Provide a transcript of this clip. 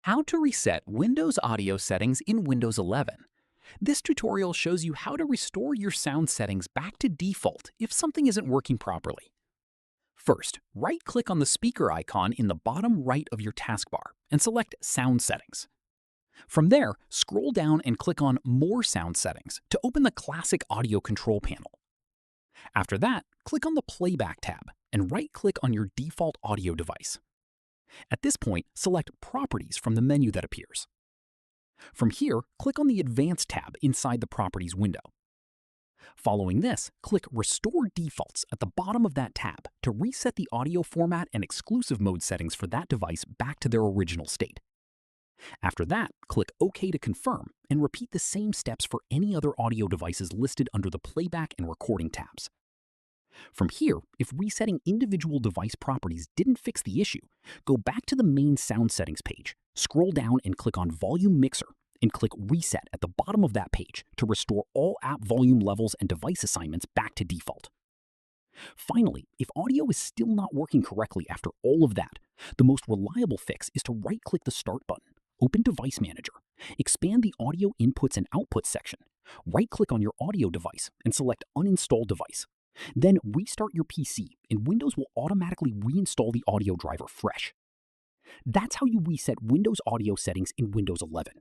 How to reset Windows audio settings in Windows 11. This tutorial shows you how to restore your sound settings back to default if something isn't working properly. First, right-click on the speaker icon in the bottom right of your taskbar and select Sound Settings. From there, scroll down and click on More Sound Settings to open the classic audio control panel. After that, click on the Playback tab and right-click on your default audio device. At this point, select Properties from the menu that appears. From here, click on the Advanced tab inside the Properties window. Following this, click Restore Defaults at the bottom of that tab to reset the audio format and exclusive mode settings for that device back to their original state. After that, click OK to confirm and repeat the same steps for any other audio devices listed under the Playback and Recording tabs. From here, if resetting individual device properties didn't fix the issue, go back to the main sound settings page, scroll down and click on Volume Mixer, and click Reset at the bottom of that page to restore all app volume levels and device assignments back to default. Finally, if audio is still not working correctly after all of that, the most reliable fix is to right-click the Start button, open Device Manager, expand the Audio Inputs and Outputs section, right-click on your audio device, and select Uninstall Device. Then restart your PC and Windows will automatically reinstall the audio driver fresh. That's how you reset Windows audio settings in Windows 11.